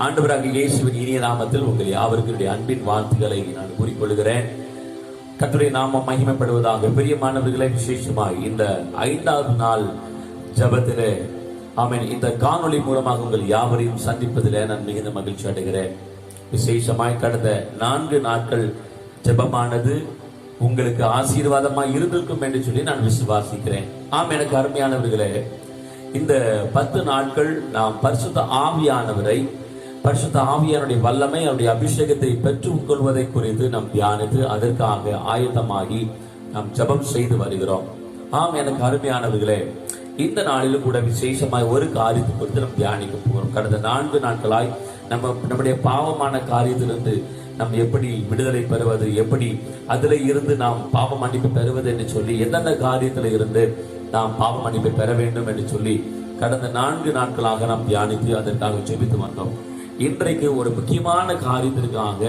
ஆண்டவராகிய இயேசுவின் இனிய நாமத்தில் உங்கள் யாவருக்கும் அன்பின் வாழ்த்துக்களை நான் கூறிக்கொள்கிறேன். கர்த்தருடைய நாமம் மகிமைப்படுவதாக. பிரியமானவர்களே, விசேஷமாய் இந்த 5வது நாள் ஜெபத்திலே ஆமென், இந்த காணொளி மூலமாக உங்கள் யாவரையும் சந்திப்பதிலே நான் மிகுந்த மகிழ்ச்சி அடைகிறேன். விசேஷமாய் கடந்த 4 நாட்கள் ஜெபமானது உங்களுக்கு ஆசீர்வாதமாய் இருந்திருக்கும் என்று சொல்லி நான் விசுவாசிக்கிறேன். எனக்கு அருமையானவர்களே, இந்த 10 நாட்கள் நாம் பரிசுத்த ஆவியானவரை, பரிசுத்த ஆவியானுடைய வல்லமை, அவருடைய அபிஷேகத்தை பெற்றுக் கொள்வதை குறித்து நாம் தியானித்து அதற்காக ஆயத்தமாகி நாம் ஜெபம் செய்து வருகிறோம். எனக்கு அருமையானவர்களே, இந்த நாளிலும் கூட விசேஷமாய் ஒரு காரியத்தை குறித்து நாம் தியானிக்க போகிறோம். கடந்த 4 நாட்களாய் நம்முடைய பாவமான காரியத்திலிருந்து நாம் எப்படி விடுதலை பெறுவது, எப்படி அதில் இருந்து நாம் பாவ மன்னிப்பு பெறுவது என்று சொல்லி, எந்தெந்த காரியத்தில் இருந்து நாம் பாவ மன்னிப்பை பெற வேண்டும் என்று சொல்லி கடந்த 4 நாட்களாக நாம் தியானித்து அதற்காக ஜெபித்து வந்தோம். இன்றைக்கு ஒரு முக்கியமான காரியத்திற்காக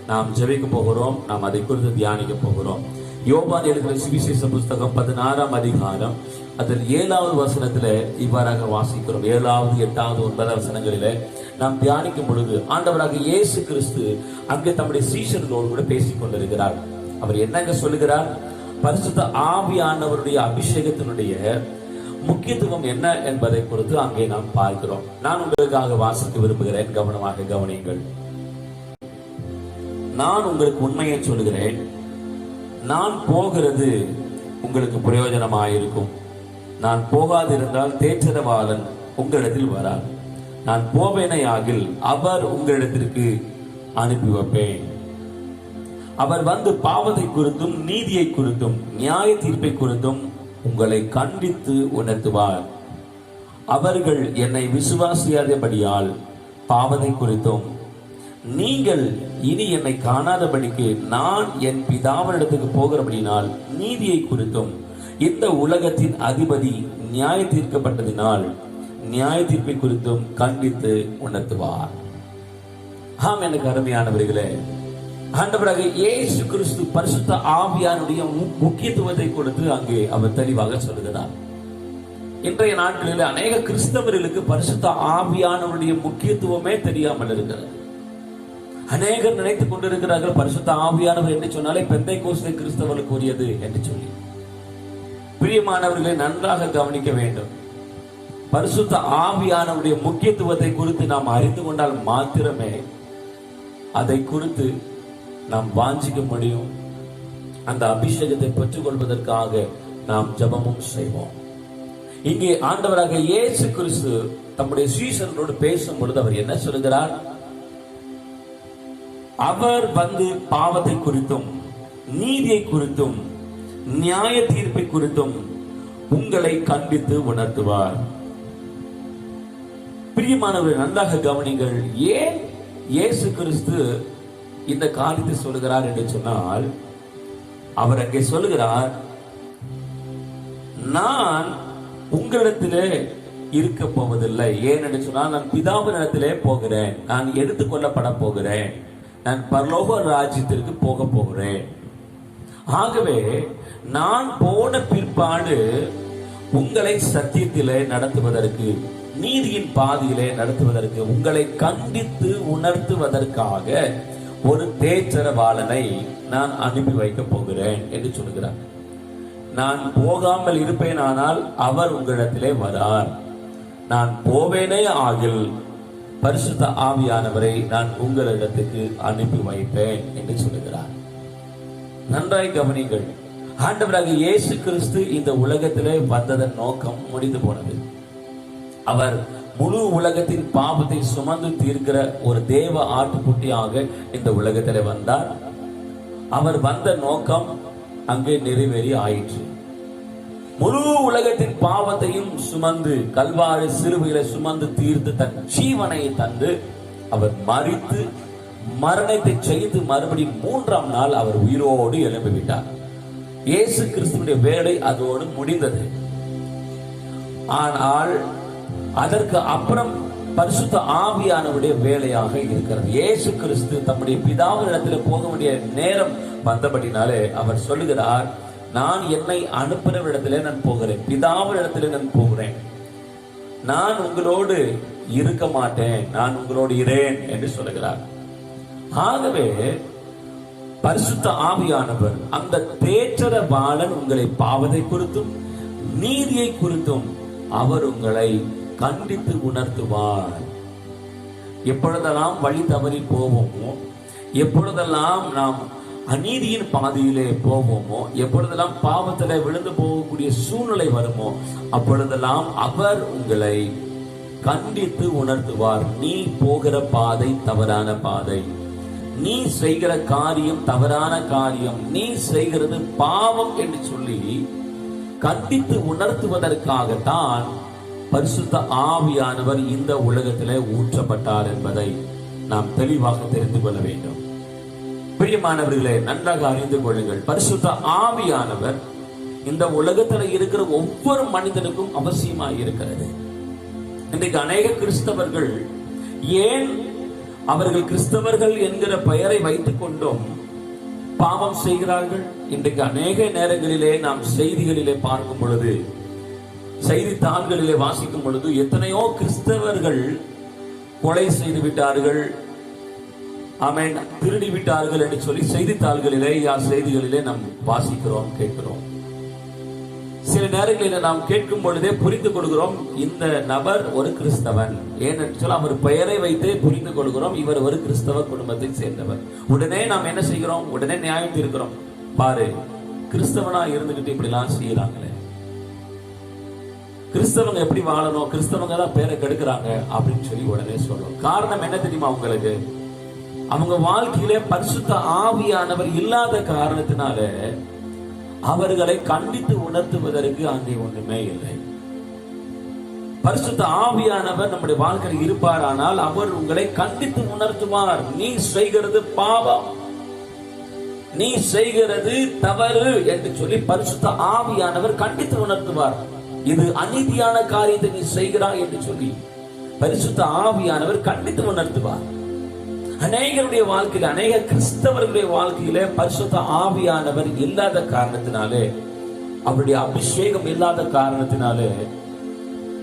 நாம் ஜெபிக்க போகிறோம். நாம் அதை குறித்து தியானிக்க போகிறோம். யோவான் எழுதின சுவிசேஷ புஸ்தகம் 16ஆம் அதிகாரம் அதில் 7வது வசனத்தில் இவ்வாறாக வாசிக்கிறோம். 7வது, 8வது, 9வது வசனங்களிலே நாம் தியானிக்கும் பொழுது ஆண்டவராக இயேசு கிறிஸ்து அங்கே தம்முடைய சீஷர்களோடு கூட பேசிக் கொண்டிருக்கிறார். அவர் என்னங்க சொல்லுகிறார்? பரிசுத்த ஆவியானவருடைய அபிஷேகத்தினுடைய முக்கியத்துவம் என்ன என்பதை குறித்து அங்கே நாம் பார்க்கிறோம். நான் உங்களுக்காக வாசிக்க விரும்புகிறேன். கவனமாக கவனியுங்கள். நான் உங்களுக்கு உண்மையை சொல்லுகிறேன், நான் போகிறது உங்களுக்கு பிரயோஜனமாயிருக்கும். நான் போகாதிருந்தால் தேற்றரவாளன் உங்களிடத்தில் வரார். நான் போவேனையாகில் அவர் உங்களிடத்திற்கு அனுப்பி வைப்பேன். அவர் வந்து பாவத்தை குறித்தும் நீதியை குறித்தும் நியாய தீர்ப்பை குறித்தும் உங்களை கண்டித்து உணர்த்துவார். அவர்கள் என்னை விசுவாசியாதபடியால் பாவத்தை குறித்தும், நீங்கள் இனி என்னை காணாதபடிக்கு நான் என் பிதாவினிடத்துக்கு போகிறபடினால் நீதியை குறித்தும், இந்த உலகத்தின் அதிபதி நியாய தீர்க்கப்பட்டதினால் நியாய தீர்ப்பை குறித்தும் கண்டித்து உணர்த்துவார். எனக்கு அருமையானவர்களே, ஆண்டவராக இயேசு கிறிஸ்து பரிசுத்த ஆவியானுடைய முக்கியத்துவத்தை கொடுத்து அங்கே அவர் தெளிவாக சொல்லுகிறார். இன்றைய நாட்களில் அநேக கிறிஸ்தவர்களுக்கு பரிசுத்த ஆவியானவருடைய முக்கியத்துவமே தெரியாமல் இருக்கிறது. அநேகர் நினைத்துக் கொண்டிருக்கிறார்கள் பரிசுத்த ஆவியானவர் என்று சொன்னாலே பெந்தைக்கோஸ்தே கிறிஸ்தவர்களுக்கு உரியது என்று சொல்லி. பிரியமானவர்களை நன்றாக கவனிக்க வேண்டும். பரிசுத்த ஆவியானவருடைய முக்கியத்துவத்தை குறித்து நாம் அறிந்து கொண்டால் மாத்திரமே அதை குறித்து நாம் வாஞ்சிக்க முடியும். அந்த அபிஷேகத்தை பெற்றுக் கொள்வதற்காக நாம் ஜெபமும் செய்வோம். இங்கே ஆண்டவராக இயேசு கிறிஸ்து தம்முடைய சீஷர்களோடு பேசும் பொழுது அவர் என்ன சொல்கிறார்? அவர் வந்து பாவத்தை குறித்தும் நீதியை குறித்தும் நியாய தீர்ப்பை குறித்தும் உங்களை கண்டித்து உணர்த்துவார். பிரியமானவர்கள், நன்றாக கவனிங்கள். ஏன் இயேசு கிறிஸ்து இந்த காரியத்தை சொல்லுகிறார் என்று சொன்னால், அவர் அங்கே சொல்லுகிறார், நான் உங்களிடத்திலே இருக்க போவதில்லை. ஏன் என்று சொன்னால், நான் பிதாவின் இடத்திலே போகிறேன், நான் எடுத்துக்கொள்ளப்பட போகிறேன், நான் பரலோக ராஜ்யத்திற்கு போக போகிறேன். ஆகவே நான் போன பிற்பாடு உங்களை சத்தியத்திலே நடத்துவதற்கு, நீதியின் பாதையிலே நடத்துவதற்கு, உங்களை கண்டித்து உணர்த்துவதற்காக ஒரு தேற்றரவாளனை நான் அனுப்பி வைக்க போகிறேன் என்று சொல்கிறார். நான் போகாமல் இருப்பேன், ஆனால் அவர் உங்களிடத்திலே வரார். நான் போவேனே ஆகில் பரிசுத்த ஆவியானவரை நான் உங்களிடத்துக்கு அனுப்பி வைப்பேன் என்று சொல்லுகிறார். நன்றாய் கவனிங்கள். ஆண்டவராக இயேசு கிறிஸ்து இந்த உலகத்திலே வந்ததன் நோக்கம் முடிந்து போனது. அவர் முழு உலகத்தின் பாவத்தை சுமந்து தீர்க்கிற ஒரு தேவ ஆட்டுக்குட்டியாக இந்த உலகத்திலே வந்தார். அவர் வந்த நோக்கம் அங்கே நிறைவேறி ஆயிற்று. முழு உலகத்தின் பாவத்தையும் சுமந்து கல்வாரி சிலுவையிலே சுமந்து தீர்த்து தன் ஜீவனை தந்து அவர் மரித்து மரணத்தை செய்து மறுபடியும் 3ஆம் நாள் அவர் உயிரோடு எழும்பிவிட்டார். இயேசு கிறிஸ்துவினுடைய வேலை அதோடு முடிந்தது. ஆனால் அதற்கு அப்புறம் பரிசுத்த ஆவியானவருடைய வேலையாக இருக்கிறது. இயேசு கிறிஸ்து தம்முடைய பிதாவினிடத்தில் போக வேண்டிய நேரம் வந்தபடினாலே அவர் சொல்லுகிறார், நான் என்னை அனுப்பின இடத்திலே நான் போகிறேன், பிதாவின் இடத்திலே நான் போகிறேன். நான் உங்களோடு இருக்க மாட்டேன், நான் உங்களோடு இரேன் என்று சொல்லுகிறார். ஆகவே பரிசுத்த ஆவியானவர் அந்த தேற்றரவாளன் உங்களை பாவத்தை குறித்தும் நீதியை குறித்தும் அவர் உங்களை கண்டித்து உணர்த்துவார். எப்பொழுதெல்லாம் வழி தவறி போவோமோ, எப்பொழுதெல்லாம் நாம் அநீதியின் பாதையிலே போவோமோ, எப்பொழுதெல்லாம் பாவத்திலே விழுந்து போகக்கூடிய சூழ்நிலை வருமோ, அப்பொழுதெல்லாம் அவர் உங்களை கண்டித்து உணர்த்துவார். நீ போகிற பாதை தவறான பாதை, நீ செய்கிற காரியம் தவறான காரியம், நீ செய்கிறது பாவம் என்று சொல்லி கண்டித்து உணர்த்துவதற்காகத்தான் பரிசுத்த ஆவியானவர் இந்த உலகத்திலே ஊற்றப்பட்டார் என்பதை நாம் தெளிவாக தெரிந்து கொள்ள வேண்டும். பிரியமானவர்களே, நன்றாக அறிந்து கொள்ளுங்கள், பரிசுத்த ஆவியானவர் இந்த உலகத்தில் இருக்கிற ஒவ்வொரு மனிதனுக்கும் அவசியமாக இருக்கிறது. இன்றைக்கு அநேக கிறிஸ்தவர்கள் ஏன் அவர்கள் கிறிஸ்தவர்கள் என்கிற பெயரை வைத்துக் கொண்டும் பாவம் செய்கிறார்கள்? இன்றைக்கு அநேக நேரங்களிலே நாம் செய்திகளிலே பார்க்கும் பொழுது, செய்தித்தாள்களிலே வாசிக்கும் பொழுது, எத்தனையோ கிறிஸ்தவர்கள் கொலை செய்து விட்டார்கள், ஆமென், திருடி விட்டார்கள் என்று சொல்லி செய்தித்தாள்களிலே செய்திகளிலே நாம் வாசிக்கிறோம், கேட்கிறோம். சில நேரங்களில் நாம் கேட்கும் பொழுதே புரிந்து கொள்கிறோம், இந்த நபர் ஒரு கிறிஸ்தவன். ஏனென்று சொல்ல அவர் பெயரை வைத்தே புரிந்து கொள்கிறோம், இவர் ஒரு கிறிஸ்தவ குடும்பத்தை சேர்ந்தவர். உடனே நாம் என்ன செய்கிறோம்? உடனே நியாயம் தீர்க்கிறோம். பாரு, கிறிஸ்தவனா இருந்துகிட்டு இப்படி எல்லாம் செய்யறாங்களே, கிறிஸ்தவங்க எப்படி வாழணும், கிறிஸ்தவங்க தான் பேரை கெடுக்கிறாங்க அப்படின்னு சொல்லி உடனே சொல்றோம். காரணம் என்ன தெரியுமா உங்களுக்கு? அவங்க வாழ்க்கையிலே பரிசுத்த ஆவியானவர் இல்லாத காரணத்தினால அவர்களை கண்டித்து உணர்த்துவதற்கு அங்கே ஒன்றுமே இல்லை. பரிசுத்த ஆவியானவர் நம்முடைய வாழ்க்கையில் இருப்பாரானால் அவர் உங்களை கண்டித்து உணர்த்துவார். நீ செய்கிறது பாவம், நீ செய்கிறது தவறு என்று சொல்லி பரிசுத்த ஆவியானவர் கண்டித்து உணர்த்துவார். இது அநீதியான காரியத்தை நீ செய்கிறாய் என்று சொல்லி பரிசுத்த ஆவியானவர் கண்டித்து உணர்த்துவார். அநேகருடைய வாழ்க்கையில, அநேக கிறிஸ்தவர்களுடைய வாழ்க்கையில பரிசுத்த ஆவியானவர் இல்லாத காரணத்தினாலே, அவருடைய அபிஷேகம் இல்லாத காரணத்தினாலே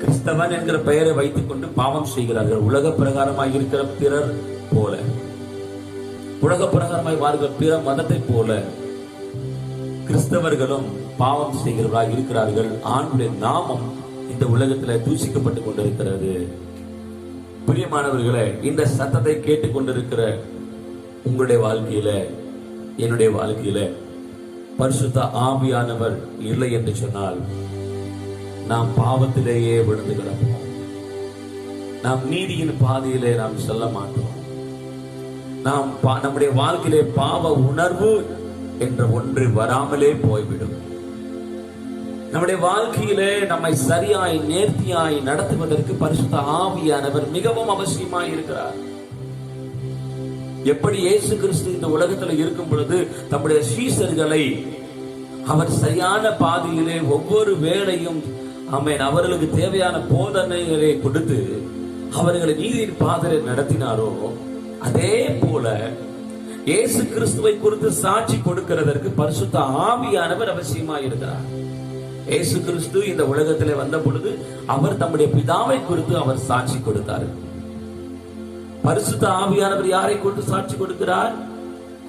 கிறிஸ்தவன் என்கிற பெயரை வைத்துக் கொண்டு பாவம் செய்கிறார்கள். உலக பிரகாரமாய் இருக்கிற பிறர் போல, உலக பிரகாரமாய் வாழ்கிற பிற மதத்தை போல கிறிஸ்தவர்களும் பாவம் செய்கிறவர்களாக இருக்கிறார்கள். ஆண்டுடைய நாமம் இந்த உலகத்தில் தூசிக்கப்பட்டுக் கொண்டிருக்கிறது. பிரியமானவர்களே, இந்த சத்தத்தை கேட்டுக் கொண்டிருக்கிற உங்களுடைய வாழ்க்கையில, என்னுடைய வாழ்க்கையில பரிசுத்த ஆவியானவர் இல்லை என்று சொன்னால் நாம் பாவத்திலேயே விழுந்து கிடப்போம். நாம் நீதியின் பாதையிலே நாம் செல்ல மாட்டோம். நாம் நம்முடைய வாழ்க்கையிலே பாவ உணர்வு என்ற ஒன்று வராமலே போய்விடும். நம்முடைய வாழ்க்கையிலே நம்மை சரியாய் நேர்த்தியாய் நடத்துவதற்கு பரிசுத்த ஆவியானவர் மிகவும் அவசியமாய் இருக்கிறார். எப்படி இயேசு கிறிஸ்து இந்த உலகத்தில் இருக்கும் பொழுது தம்முடைய சீஷர்களை அவர் சரியான பாதையிலே ஒவ்வொரு வேளையும் அவர்களுக்கு தேவையான போதனைகளை கொடுத்து அவர்களை நீதியின் பாதையை நடத்தினாரோ, அதே போல இயேசு கிறிஸ்துவை குறித்து சாட்சி கொடுக்கிறதற்கு பரிசுத்த ஆவியானவர் அவசியமாய் இருக்கிறார். இயேசு கிறிஸ்து இந்த உலகத்திலே வந்த பொழுது அவர் தம்முடைய பிதாவை குறித்து அவர் சாட்சி கொடுத்தார். பரிசுத்த ஆவியானவர் யாரை குறித்து சாட்சி கொடுக்கிறார்?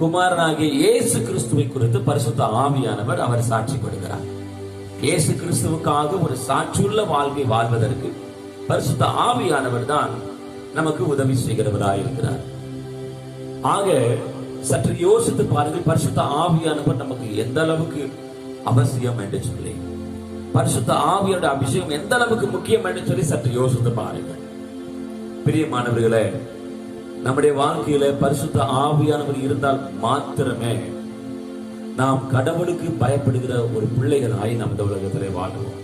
குமாரனாகிய இயேசு கிறிஸ்துவை குறித்து பரிசுத்த ஆவியானவர் அவர் சாட்சி கொடுக்கிறார். இயேசு கிறிஸ்துவுக்காக ஒரு சாட்சியுள்ள வாழ்க்கை வாழ்வதற்கு பரிசுத்த ஆவியானவர் தான் நமக்கு உதவி செய்கிறவராயிருக்கிறார். ஆக சற்று யோசித்து பாருங்கள், பரிசுத்த ஆவியானவர் நமக்கு எந்த அளவுக்கு அவசியம் என்று சொல்லி, பரிசுத்த ஆவியோட அபிஷேகம் எந்த அளவுக்கு முக்கியம் என்று சொல்லி சற்று யோசித்து பாருங்கள். பிரியமானவர்களே, நம்முடைய வாழ்க்கையில பரிசுத்த ஆவியானவர் இருந்தால் மாத்திரமே நாம் கடவுளுக்கு பயப்படுகிற ஒரு பிள்ளைகளாய் நம்ம இந்த உலகத்திலே வாழ்வோம்.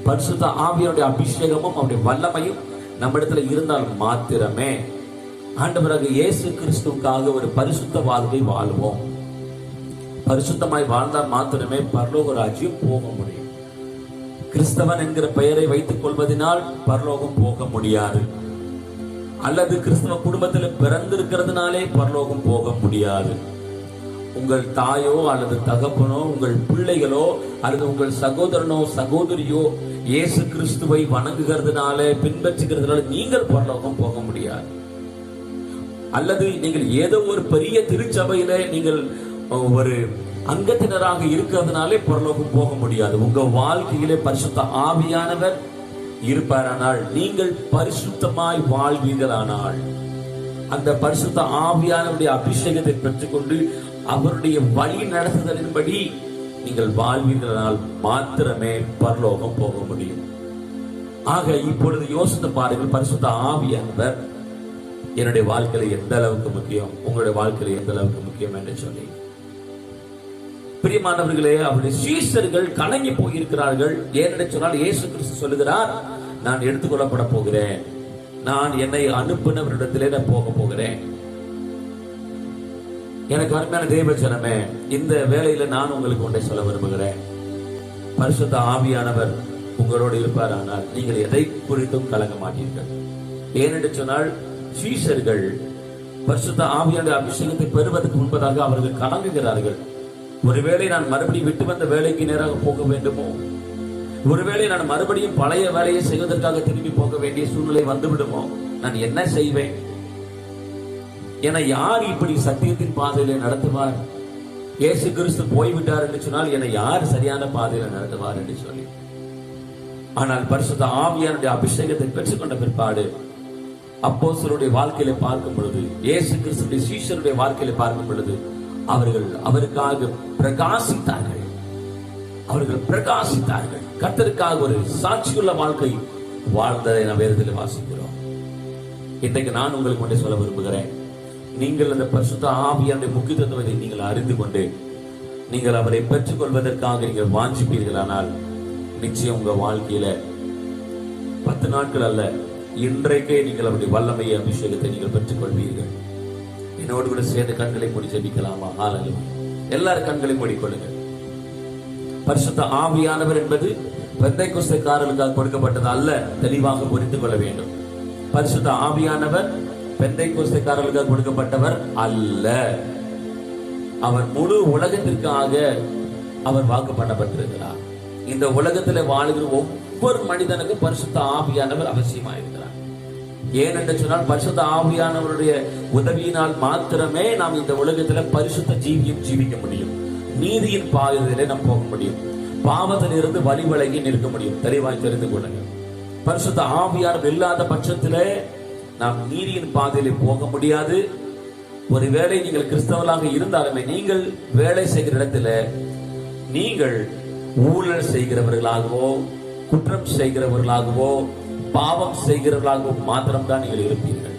பரிசுத்த ஆவியோட அபிஷேகமும் அவருடைய வல்லமையும் நம்மிடத்துல இருந்தால் மாத்திரமே ஆண்டவராக இயேசு கிறிஸ்துவுக்காக ஒரு பரிசுத்த வாழ்வை வாழ்வோம். பரிசுத்தமாய் வாழ்ந்தால் மாத்திரமே பரலோக ராஜ்யம் போக முடியும். கிறிஸ்தவன் என்கிற பெயரை வைத்துக் கொள்வதனால் பரலோகம் போக முடியாது, அல்லது கிறிஸ்தவ குடும்பத்தில் பிறந்திருக்கிறதுனாலே பரலோகம் போக முடியாது. உங்கள் தாயோ அல்லது தகப்பனோ, உங்கள் பிள்ளைகளோ அல்லது உங்கள் சகோதரனோ சகோதரியோ இயேசு கிறிஸ்துவை வணங்குகிறதுனால, பின்பற்றுகிறதுனால நீங்கள் பரலோகம் போக முடியாது. அல்லது நீங்கள் ஏதோ ஒரு பெரிய திருச்சபையில நீங்கள் ஒரு அங்கத்தினராக இருக்கிறதுனாலே பரலோகம் போக முடியாது. உங்க வாழ்க்கையிலே பரிசுத்த ஆவியானவர் இருப்பாரானால், நீங்கள் பரிசுத்தமாய் வாழ்வீர்களானால், அந்த பரிசுத்த ஆவியானவருடைய அபிஷேகத்தை பெற்றுக்கொண்டு அவருடைய வழி நடத்துதலின்படி நீங்கள் வாழ்வீர்களானால் மாத்திரமே பரலோகம் போக முடியும். ஆக இப்பொழுது யோசித்து பாருங்கள், பரிசுத்த ஆவியானவர் என்னுடைய வாழ்க்கையில எந்த அளவுக்கு முக்கியம், உங்களுடைய வாழ்க்கையில எந்த அளவுக்கு முக்கியம் என்று சொல்லி. பிரியமானவர்களே, அவருடைய சீஷர்கள் கலங்கி போயிருக்கிறார்கள். ஏனென்று சொன்னால், இயேசு கிறிஸ்து சொல்லுகிறார், நான் எடுத்துக்கொள்ளப்பட போகிறேன், நான் என்னை அனுப்பினவரிடத்திலே நான் போக போகிறேன். எனக்கு அருமையான தேவ ஜனமே, இந்த வேளையில நான் உங்களுக்கு ஒன்றை சொல்ல விரும்புகிறேன். பரிசுத்த ஆவியானவர் உங்களோடு இருப்பாரானால் நீங்கள் எதை குறித்தும் கலங்க மாட்டீர்கள். ஏனென்று சொன்னால், சீஷர்கள் பரிசுத்த ஆவியானவருடைய அபிஷேகத்தை பெறுவதற்கு முன்பதாக அவர்கள் கலங்குகிறார்கள். ஒருவேளை நான் மறுபடியும் விட்டு வந்த வேலைக்கு நேராக போக வேண்டுமோ, ஒருவேளை நான் மறுபடியும் பழைய வேலையை செய்வதற்காக திரும்பி போக வேண்டிய சூழ்நிலை வந்துவிடுமோ, நான் என்ன செய்வேன், என யார் இப்படி சத்தியத்தின் பாதையில நடத்துவார்? இயேசு கிறிஸ்து போய்விட்டார் என்று சொன்னால் என்னை யார் சரியான பாதையில நடத்துவார் என்று சொல்லி. ஆனால் பரிசுத்த ஆவியானுடைய அபிஷேகத்தை பெற்றுக்கொண்ட பிற்பாடு அப்போஸ்தலருடைய வாழ்க்கையில பார்க்கும் பொழுது, இயேசு கிறிஸ்துடைய சீஷருடைய வாழ்க்கையில பார்க்கும் பொழுது, அவர்கள் அவருக்காக பிரகாசித்தார்கள். அவர்கள் பிரகாசித்தார்கள். கர்த்தருக்காக ஒரு சாட்சியுள்ள வாழ்க்கை வாழ்ந்ததை நாம் வேதத்தில் வாசிக்கிறோம். இன்றைக்கு நான் உங்களுக்கு ஒன்றை சொல்ல விரும்புகிறேன். நீங்கள் அந்த பரிசுத்த ஆவியானுடைய முக்கியத்துவத்தை நீங்கள் அறிந்து கொண்டு நீங்கள் அவரை பெற்றுக் கொள்வதற்காக நீங்கள் வாஞ்சிப்பீர்களானால், நிச்சயம் உங்க வாழ்க்கையில 10 நாட்கள் அல்ல, இன்றைக்கே நீங்கள் அவருடைய வல்லமையை அபிஷேகத்தை நீங்கள் பெற்றுக் கொள்வீர்கள். என்னோடு கூட சேர்ந்து கண்களை மூடி ஜெபிக்கலாமா? ஹல்லேலூயா. எல்லாரும் கண்களை மூடிக்கொள்ளுங்கள். பரிசுத்த ஆவியானவர் என்பது பெந்தைக்கோஸ்தேக்காரர்களுக்காக கொடுக்கப்பட்டது அல்ல, தெளிவாக புரிந்து கொள்ள வேண்டும். பரிசுத்த ஆவியானவர் பெந்தைக்கோஸ்தேக்காரர்களுக்காக கொடுக்கப்பட்டவர் அல்ல. அவர் முழு உலகத்திற்காக அவர் வாக்குப்படப்பட்டிருக்கிறார். இந்த உலகத்தில் வாழ்கிற ஒவ்வொரு மனிதனுக்கும் பரிசுத்த ஆவியானவர் அவசியமாயிருக்கிறார். ஏனென்று சொன்னால், பரிசுத்த ஆவியானவருடைய உதவியினால் மாத்திரமே நாம் இந்த உலகத்தில் பரிசுத்த ஜீவியம் ஜீவிக்க முடியும். நீதியின் பாதையிலே நாம் போக முடியும். பாவத்திலிருந்து வழி விலகி நிற்க முடியும். தெளிவாய் தெரிந்து கொள்ளுங்கள். பரிசுத்த ஆவியானவர் இல்லாத பட்சத்திலே நாம் நீதியின் பாதையிலே போக முடியாது. ஒருவேளை நீங்கள் கிறிஸ்தவர்களாக இருந்தாலுமே, நீங்கள் வேலை செய்கிற இடத்துல நீங்கள் ஊழல் செய்கிறவர்களாகவோ, குற்றம் செய்கிறவர்களாகவோ, பாவம் செய்கிறவர்களாகவோ மாத்திரம்தான் நீங்கள் இருப்பீர்கள்.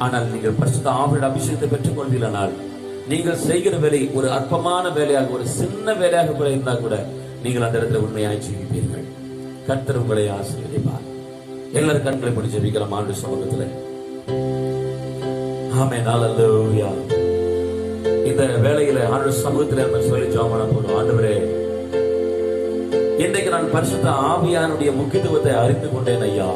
ஆனால் நீங்கள் பரிசுத்த ஆவியானவருடைய அபிஷேகத்தை பெற்றுக் கொள்வீர்களானால், நீங்கள் செய்கிற வேலை ஒரு அற்பமான வேலையாக, ஒரு சின்ன வேலையாக கூட இருந்தால் கூட நீங்கள் அந்த இடத்துல உண்மையாய் ஜீவிப்பீர்கள். கர்த்தர் உங்களை ஆசீர்வதிப்பார். எல்லாரும் கண்களை மூடி ஜெபிக்கலாம் ஆண்டவர் சமூகத்தில். ஆமென். ஹல்லேலூயா. இந்த வேளையில ஆண்டவர் சமூகத்தில் நம்ம சொல்லி ஜெபம் பண்ண போறோம். ஆண்டவரே, இன்றைக்கு நான் பரிசுத்த ஆவியானுடைய முக்கியத்துவத்தை அறிந்து கொண்டேன் ஐயா.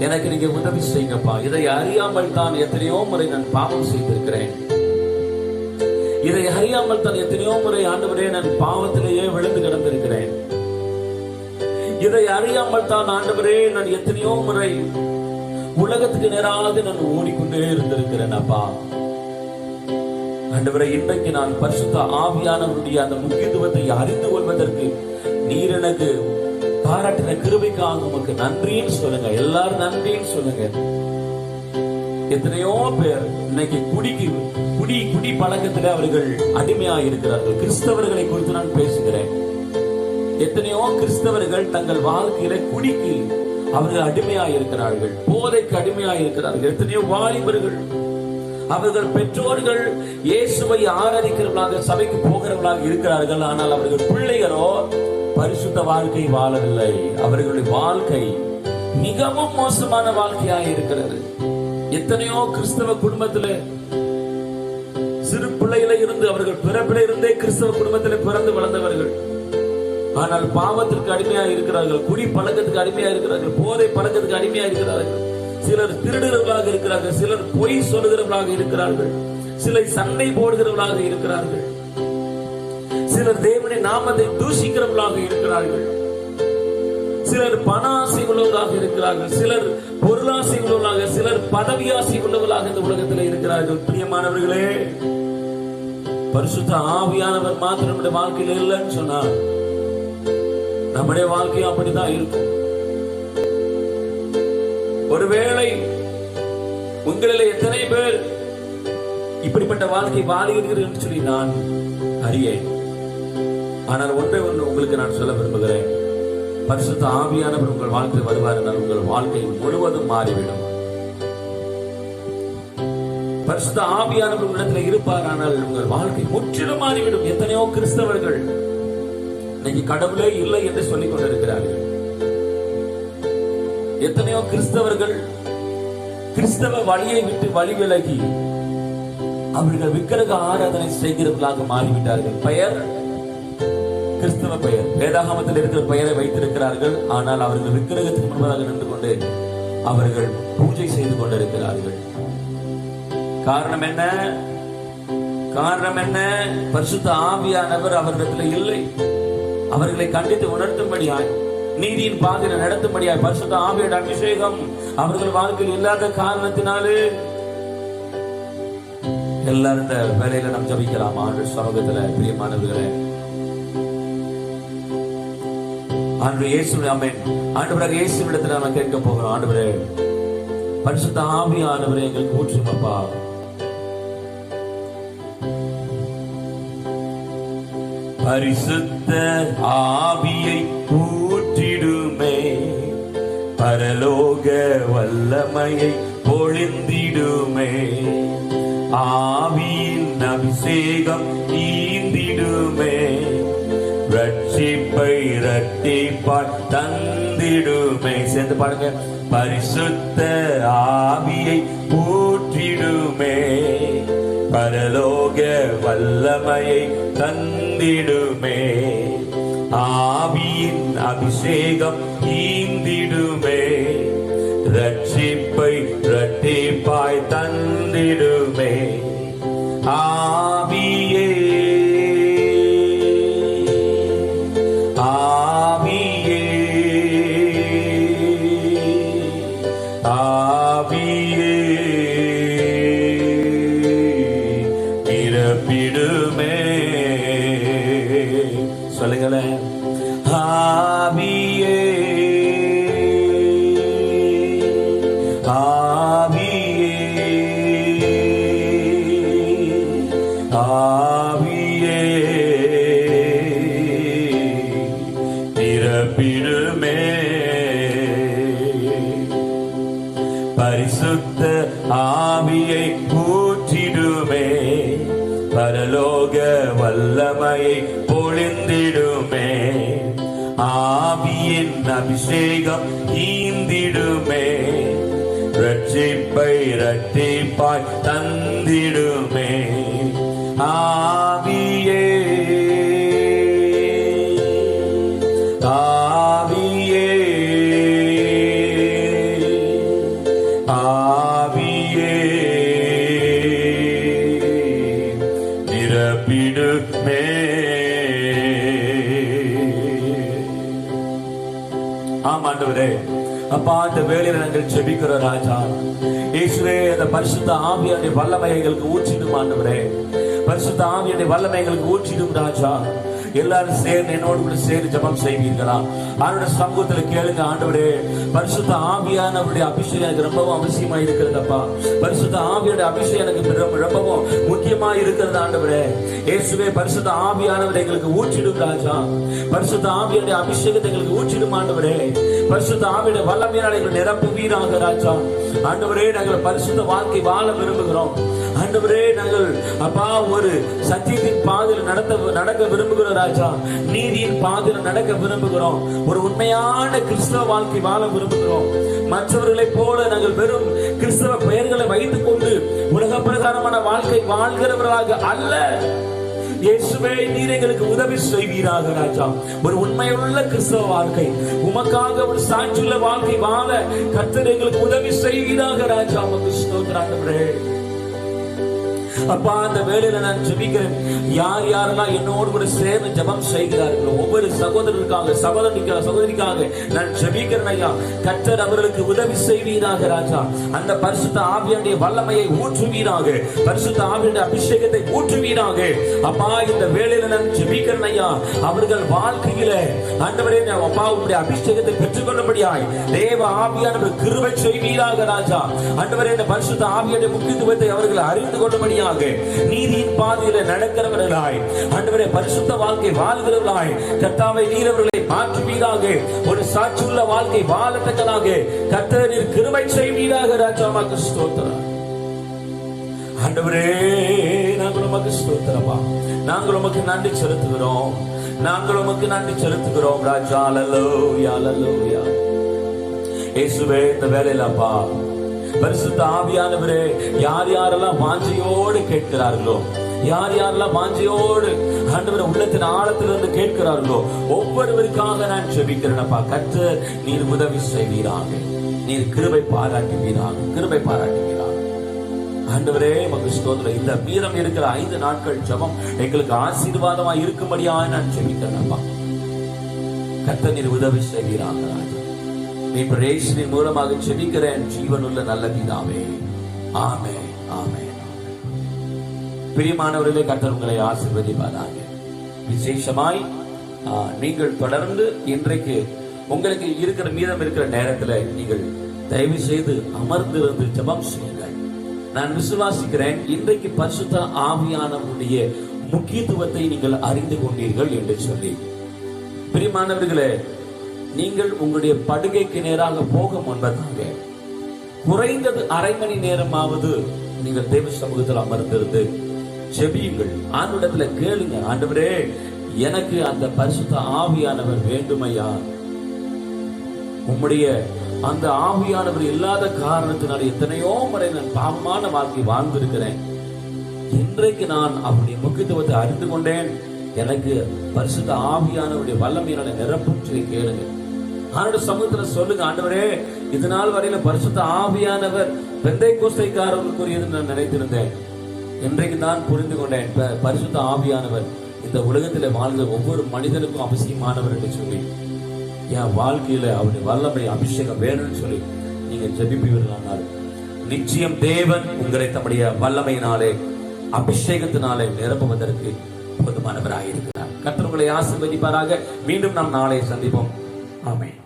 எனக்கு நீங்க உதவி செய்யுங்கப்பா. இதை அறியாமல் தான் எத்தனையோ முறை நான் பாவம் செய்திருக்கிறேன். இதை அறியாமல் தான் எத்தனையோ முறை ஆண்டவரே நான் பாவத்திலேயே விழுந்து கிடந்திருக்கிறேன். இதை அறியாமல் தான் ஆண்டவரே நான் எத்தனையோ முறை உலகத்துக்கு நேராக நான் ஓடிக்கொண்டே இருந்திருக்கிறேன் அப்பா. ஆண்டவரே, இன்றைக்கு நான் பரிசுத்த ஆவியானவருடைய அந்த முக்கியத்துவத்தை அறிந்து கொள்வதற்கு நீர் எனக்கு பாராட்டின கிருபைக்காக உமக்கு நன்றின்னு சொல்லுங்க. எல்லாரும் நன்றின்னு சொல்லுங்க. எத்தனையோ பேர் இன்னைக்கு குடி பழக்கத்தில் அவர்கள் அடிமையா இருக்கிறார்கள். கிறிஸ்தவர்களை குறித்து நான் பேசுகிறேன். எத்தனையோ கிறிஸ்தவர்கள் தங்கள் வாழ்க்கையில குடிக்கு அவர்கள் அடிமையா இருக்கிறார்கள், போதைக்கு அடிமையா இருக்கிறார்கள். எத்தனையோ வாலிபர்கள், அவர்கள் பெற்றோர்கள் இயேசுவை ஆராதிக்கிறவர்களாக, சபைக்கு போகிறவர்களாக இருக்கிறார்கள். ஆனால் அவர்கள் பிள்ளைகளோ பரிசுத்த வாழ்க்கை வாழவில்லை. அவர்களுடைய வாழ்க்கை மிகவும் மோசமான வாழ்க்கையாக இருக்கிறது. எத்தனையோ கிறிஸ்தவ குடும்பத்தில் சிறு பிள்ளையில இருந்து, அவர்கள் பிறப்பில இருந்தே கிறிஸ்தவ குடும்பத்தில் பிறந்து வளர்ந்தவர்கள், ஆனால் பாவத்திற்கு அடிமையாக இருக்கிறார்கள், குடி பழக்கத்துக்கு அடிமையாக இருக்கிறார்கள், போதை பழக்கத்துக்கு அடிமையாக இருக்கிறார்கள். சிலர் திருடுகிறவர்களாக இருக்கிறார்கள், சிலர் பொய் சொல்லுகிறவர்களாக இருக்கிறார்கள், சிலர் சண்டை போடுகிறவர்களாக இருக்கிறார்கள், சிலர் தேவனுடைய நாமத்தை தூஷிக்கிறவர்களாக இருக்கிறார்கள். சிலர் பணாசை உள்ளவர்களாக இருக்கிறார்கள். சிலர் பொருளாசை உள்ளவர்களாக, சிலர் பதவியாசை உள்ளவர்களாக இந்த உலகத்தில் இருக்கிறார்கள். பிரியமானவர்களே, பரிசுத்த ஆவியானவர் மாத்திரம் நம்முடைய வாழ்க்கையில் இல்லைன்னு சொன்னார், நம்முடைய வாழ்க்கையும் அப்படிதான் இருக்கும். ஒருவேளை உங்களில் எத்தனை பேர் இப்படிப்பட்ட வாழ்க்கை வாழ்கிறீர்கள் என்று சொல்லி நான் அறியேன். ஆனால் ஒன்றை ஒன்று உங்களுக்கு நான் சொல்ல விரும்புகிறேன். பரிசுத்த ஆவியானவர் உங்கள் வாழ்க்கையில் வருவார் என்றால் உங்கள் வாழ்க்கை முழுவதும் மாறிவிடும். பரிசுத்த ஆவியானவர் உங்களிடத்தில் இருப்பார், ஆனால் உங்கள் வாழ்க்கை முற்றிலும் மாறிவிடும். எத்தனையோ கிறிஸ்தவர்கள் இன்னைக்கு கடவுளே இல்லை என்று சொல்லிக் கொண்டிருக்கிறார்கள். எத்தனையோ கிறிஸ்தவர்கள் கிறிஸ்தவ வழியை விட்டு வழி விலகி அவர்கள் விக்கிரக ஆராதனை செய்கிறவர்களாக மாறிவிட்டார்கள். பெயர் கிறிஸ்தவ பெயர், வேதாகமத்தில் இருக்கிற பெயரை வைத்திருக்கிறார்கள். ஆனால் அவர்கள் விக்கிரகத்துக்கு முன்பதாக நின்று கொண்டு அவர்கள் பூஜை செய்து கொண்டிருக்கிறார்கள். காரணம் என்ன? காரணம் என்ன? பரிசுத்த ஆவியானவர் அவர்களிடத்தில் இல்லை. அவர்களை கண்டித்து உணர்த்தும்படியாய், நீதியின் பாதையில் நடத்தும்படியாய் பரிசுத்த ஆவியோட அபிஷேகம் அவர்கள் வாழ்க்கையில் இல்லாத காரணத்தினாலே எல்லாரும் இந்த வேலையில நாம் ஜபிக்கலாம். ஆண்டு சமூகத்துல பிரியமானவர்களே, ஆண்டு இயேசு ஆமென். ஆண்டவராக இயேசுவிடத்தில் நாம கேட்க போகிறோம். ஆண்டவரே, பரிசுத்த ஆவியானவரே எங்களுக்கு ஊற்றுமப்பா. பரிசுத்த ஆவியை ஊற்றிடுமே, பரலோக வல்லமையை பொழிந்திடுமே, ஆவியின் அபிஷேகம் ஈந்திடுமே, ரட்சிப்பை இரட்டிப்பாய் தந்திடுமே. சேர்ந்து பாடுங்க. பரிசுத்த ஆவியை ஊற்றிடுமே, பரலோக வல்லமையை தந்திடுமே, ஆவியின் அபிஷேகம் ஈந்திடுமே, ரட்சிப்பை இரட்டிப்பாய் தந்திடுமே. ஆவியே ஆவியே ஆவியே நிரப்பிடுமே. சொல்லுங்களேன். ஆவியே ஆவியே ஆவியே நிரப்பிடுமே. பரிசுத்த ஆவியை ஊற்றிடுமே, பரலோக வல்லமையை பொழிந்திடுமே, ஆவியின் அபிஷேகம் ஈந்திடுமே, ரட்சிப்பை இரட்டிப்பாய் தந்திடுமே. ஆவியே ஆவியே ஆவியே நிரப்பிடுமே. ஆமாண்டவரே, அப்பா, இந்த வேளையில நாங்கள் ஜெபிக்கிற ராஜா இயேசுவே, அந்த பரிசுத்த ஆவியுடைய வல்லமை எங்களுக்கு ஊற்றிடும். ஆண்டவரே, பரிசுத்த ஆவியுடைய வல்லமை எங்களுக்கு ஊற்றிடும் ராஜா. எல்லாரும் சேர்ந்து என்னோடு கூட சேர்ந்து ஜெபம் செய்வீர்களா? அவருடைய சமூகத்தில் கேளுங்க. ஆண்டவரே, பரிசுத்த ஆவியானவருடைய அபிஷேகம் எனக்கு ரொம்பவும் அவசியமா இருக்கிறதப்பா. பரிசுத்த ஆவியுடைய அபிஷேகம் எனக்கு ரொம்பவும் முக்கியமா இருக்கிறது. ஆண்டவரே இயேசுவே, பரிசுத்த ஆவியானவர் எங்களுக்கு ஊற்றிடும் ராஜா. பரிசுத்த ஆவியுடைய அபிஷேகத்தை எங்களுக்கு ஊற்றிடும். ஆண்டவரே, பரிசுத்த ஆவியுடைய வல்லமையினால் எங்களை நிரப்புவீராக ராஜா. ஆண்டவரே, நாங்கள் பரிசுத்த வாழ்க்கை வாழ விரும்புகிறோம். ஆண்டவரே, நாங்கள் அப்பா ஒரு சத்தியத்தின் பாதையில் நடக்க விரும்புகிறோம் ராஜா. நீதியின் பாதையில் நடக்க விரும்புகிறோம். ஒரு உண்மையான கிறிஸ்தவ வாழ்க்கை வாழ விரும்புகிறோம். மற்றவர்களைப் போல நாங்கள் வெறும் கிறிஸ்தவ பெயர்களை வைத்துக் கொண்டு உலக பிரகாரமான வாழ்க்கை வாழ்கிறவர்களாக அல்ல. இயேசுவே, நீர் எங்களுக்கு உதவி செய்வீராக ராஜா. ஒரு உண்மையுள்ள கிறிஸ்தவ வாழ்க்கை, உமக்காக ஒரு சாட்சியுள்ள வாழ்க்கை வாழ கர்த்தர் எங்களுக்கு உதவி செய்வீராக ராஜா. உமக்கு ஸ்தோத்திரம் ஆண்டவரே. அப்பா அந்த வேளையில நான் ஜெபிக்கிறேன், யார் யாரெல்லாம் என்னோடு கூட சேர்ந்து ஜெபம் செய்கிறார்களோ ஒவ்வொரு சகோதரருக்காக சகோதரிக்காக நான் ஜெபிக்கிறேன் ஐயா. கர்த்தர் அவர்களுக்கு உதவி செய்வீராக ராஜா. அந்த பரிசுத்த ஆவியானுடைய வல்லமையை ஊற்றுவீராக, பரிசுத்த ஆவியானுடைய அபிஷேகத்தை ஊற்றுவீராக. அப்பா இந்த வேளையில நான் ஜெபிக்கிறேன் ஐயா, அவர்கள் வாழ்க்கையில ஆண்டவரே அப்பா உங்களுடைய அபிஷேகத்தை பெற்றுக்கொள்ளும்படியாய் தேவ ஆவியானவர் கிருபை செய்வீராக ராஜா. ஆண்டவரே இந்த பரிசுத்த ஆவியானுடைய முக்கியத்துவத்தை அவர்கள் அறிந்து கொள்ளும்படியாக நீதியின் பாதையில நடக்கிறவர்களாய் ஆண்டவரே பரிசுத்த வாழ்க்கை வாழ்கிறவர்களாய் கர்த்தாவை நீர் அவர்களை மாற்றுவீராக. ஒரு சாட்சியுள்ள வாழ்க்கை வாழத்தக்கதாக கர்த்தர் கிருபை செய்வீராக ராஜா. உமக்கு ஸ்தோத்திரம் ஆண்டவரே. நாங்கள் உமக்கு ஸ்தோத்திரப்பா, நாங்கள் உமக்கு நன்றி செலுத்துகிறோம், நாங்கள் உமக்கு நன்றி செலுத்துகிறோம் ராஜா. அல்லேலூயா அல்லேலூயா. இயேசுவே இந்த வேளையிலப்பா பரிசுத்த ஆவியானவரே யார் யாரெல்லாம் வாஞ்சையோடு கேட்கிறார்களோ, யார் யாரெல்லாம் வாஞ்சையோடு ஆண்டவரே உள்ளத்தின் ஆழத்திலிருந்து கேட்கிறார்களோ ஒவ்வொருவருக்காக நான் ஜெபிக்கிறேனப்பா. கர்த்தர் நீர் உதவி செய்வீராக, நீர் கிருபை பாராட்டுவீராக, கிருபை பாராட்டுவீராக ஆண்டவரே. உமக்கு ஸ்தோத்திரம். இந்த மீதம் இருக்கிற 5 நாட்கள் ஜெபம் எங்களுக்கு ஆசீர்வாதமாய் இருக்கும்படியாக நான் ஜெபிக்கிறேனப்பா. கர்த்தர் நீர் உதவி செய்வீராக. இயேசுவின் மூலமாக ஜெபிக்கிறேன் ஜீவனுள்ள நல்ல பிதாவே, ஆமென் ஆமென். பிரியமானவர்களே, கர்த்தர் உங்களை ஆசீர்வதிப்பாராக. விசேஷமாய் நீங்கள் தொடர்ந்து இன்றைக்கு உங்களுக்கு இருக்கிற மீதம் இருக்கிற நேரத்தில் நீங்கள் தயவு செய்து அமர்ந்திருந்து ஜெபம் செய்யுங்கள். நான் விசுவாசிக்கிறேன் இன்றைக்கு பரிசுத்த ஆவியானவருடைய முக்கியத்துவத்தை நீங்கள் அறிந்து கொண்டீர்கள் என்று சொல்லி. பிரியமானவர்களே, நீங்கள் உங்களுடைய படுகைக்கு நேராக போக முன்பதாக குறைந்தது அரை மணி நேரமாவது நீங்கள் தேவ சமூகத்தில் அமர்ந்திருந்து ஜெபியுங்கள். ஆண்டவரிடத்துல கேளுங்க, ஆண்டவரே எனக்கு அந்த பரிசுத்த ஆவியானவர் வேண்டுமையா, உம்முடைய அந்த ஆவியானவர் இல்லாத காரணத்தினால் எத்தனையோ முறை நான் பாவமான வாழ்க்கை வாழ்ந்திருக்கிறேன். இன்றைக்கு நான் அவருடைய முக்கியத்துவத்தை அறிந்து கொண்டேன், எனக்கு பரிசுத்த ஆவியானவருடைய வல்லமையினால நிரப்பும் சொல்லி கேளுங்க. ஆண்டவருடைய சமூகத்துல சொல்லுங்க, ஆண்டவரே இதனால் வரையில பரிசுத்த ஆவியானவர் பெந்தைக்கோஸ்தைக்காரர்களுக்குரியது நான் நினைத்திருந்தேன், இன்றைக்கு நான் புரிந்து கொண்டேன் பரிசுத்த ஆவியானவர் இந்த உலகத்திலே வாழ்ந்த ஒவ்வொரு மனிதனுக்கும் அவசியமானவர் என்று சொல்லி என் வாழ்க்கையில அவருடைய வல்லமை அபிஷேகம் வேணும்னு சொல்லி நீங்க ஜெபிப்பீர்களானால் நிச்சயம் தேவன் உங்களை தம்முடைய வல்லமையினாலே அபிஷேகத்தினாலே நிரப்புவதற்கு போதுமானவராக இருக்கிறார். கர்த்தர் உங்களை ஆசீர்வதிப்பாராக. மீண்டும் நாம் நாளை சந்திப்போம். ஆமென்.